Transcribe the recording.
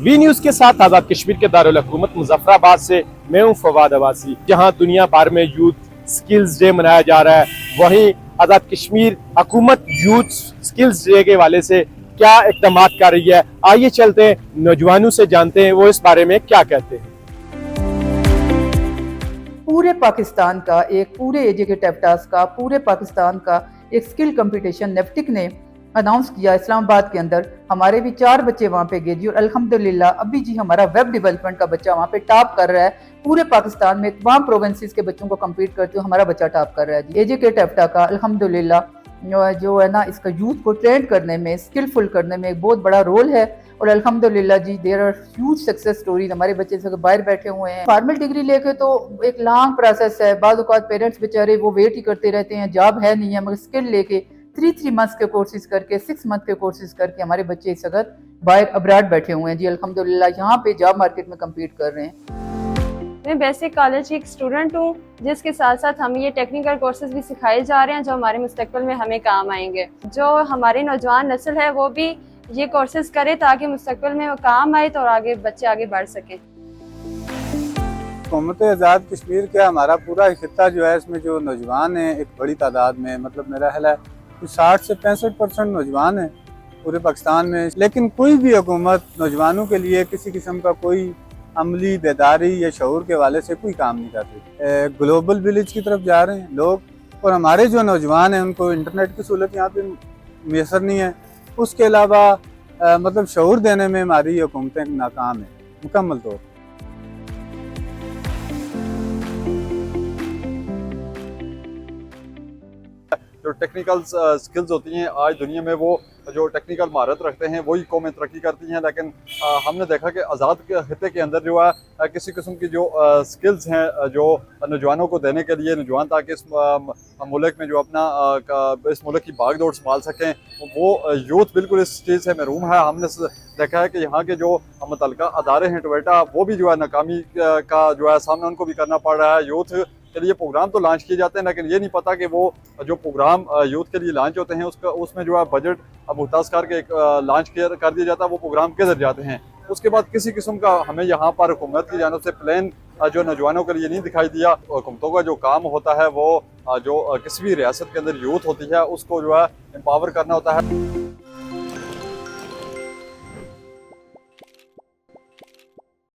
V news के साथ आजाद कश्मीर के दारुल हुकूमत मुजफ्फराबाद से मैं हूं फवाद अब्बासी। जहां दुनिया भर में यूथ स्किल्स डे मनाया जा रहा है, वहीं आजाद कश्मीर हुकूमत यूथ स्किल्स डे के वाले से क्या इकदाम कर रही है। आइए चलते हैं, नौजवानों से जानते हैं वो इस बारे में क्या कहते हैं। पूरे पाकिस्तान का पूरे एजुकेटिव टास्क का पूरे पाकिस्तान का एक स्किल कंपटीशन नेफ्टिक ने अनाउंस किया इस्लामाबाद के अंदर। हमारे भी 4 बच्चे वहाँ पे गए जी, और अल्हम्दुलिल्लाह अभी जी हमारा वेब डेवलपमेंट का बच्चा वहाँ पे टॉप कर रहा है। पूरे पाकिस्तान में तमाम प्रोविंसेस के बच्चों को कम्पीट करते हुए हमारा बच्चा टॉप कर रहा है जी। एजुकेटिव का अल्हम्दुलिल्लाह जो है ना, इसका यूथ को ट्रेन करने में, स्किलफुल करने में एक बहुत बड़ा रोल है। और अल्हम्दुलिल्लाह जी there are huge success stories. हमारे बच्चे से बाहर बैठे हुए हैं। फॉर्मल डिग्री लेके तो एक लॉन्ग प्रोसेस है, बाद औक़ात पेरेंट्स बेचारे वो वेट ही करते रहते हैं, जॉब है नहीं है, मगर स्किल लेके 3 मंथ्स के कोर्सेज करके 6 मंथ के कोर्सेज करके हमारे बच्चे इस वक्त बाहर अब्राड बैठे हुए हैं जी। अल्हम्दुलिल्लाह यहाँ पे जॉब मार्केट में कम्पीट कर रहे हैं। मैं बेसिक कॉलेज की एक स्टूडेंट हूँ, जिसके साथ साथ हमें ये टेक्निकल कोर्सेज भी सिखाए जा रहे हैं जो हमारे मुस्तकबिल में हमें काम आएंगे। जो हमारी नौजवान नस्ल है वो भी ये कोर्सेज करे ताकि मुस्तकबिल में वो काम आए तो और आगे बच्चे आगे बढ़ सकें। हुकूमत आज़ाद कश्मीर का हमारा पूरा खित्ता जो है, इसमें जो नौजवान हैं एक बड़ी तादाद में, मतलब मेरा ख्याल है 60 से 65% नौजवान हैं पूरे पाकिस्तान में। लेकिन कोई भी हुकूमत नौजवानों के लिए किसी किस्म का कोई अमली बेदारी या शऊर के वाले से कोई काम नहीं करती। ग्लोबल विलेज की तरफ जा रहे हैं लोग, और हमारे जो नौजवान हैं उनको इंटरनेट की सहूलत यहाँ पे मैसर नहीं है। उसके अलावा मतलब शऊर देने में हमारी हुकूमतें नाकाम है मुकम्मल तौर पर। जो टेक्निकल स्किल्स होती हैं आज दुनिया में, वो जो टेक्निकल महारत रखते हैं वही कौमें तरक्की करती हैं। लेकिन हमने देखा कि आज़ाद के खित्ते के अंदर जो है किसी किस्म की जो स्किल्स हैं जो नौजवानों को देने के लिए, नौजवान ताकि इस मुल्क में जो अपना इस मुल्क की भागदौड़ संभाल सकें, वो यूथ बिल्कुल इस चीज़ से महरूम है। हमने देखा है कि यहाँ के जो मुतल्लिका अदारे हैं टोयोटा, वो भी जो है नाकामी का जो है सामना उनको भी करना पड़ रहा है। यूथ के लिए प्रोग्राम तो लॉन्च किए जाते हैं, लेकिन ये नहीं पता कि वो जो प्रोग्राम यूथ के लिए लॉन्च होते हैं उसमें जो है बजट मुख्तास करके लॉन्च कर दिया जाता है, वो प्रोग्राम किधर जाते हैं। उसके बाद किसी किस्म का हमें यहाँ पर हुकूमत की जानिब से प्लान जो नौजवानों के लिए नहीं दिखाई दिया। हुकूमतों का जो काम होता है वो जो किसी भी रियासत के अंदर यूथ होती है उसको जो है एम्पावर करना होता है।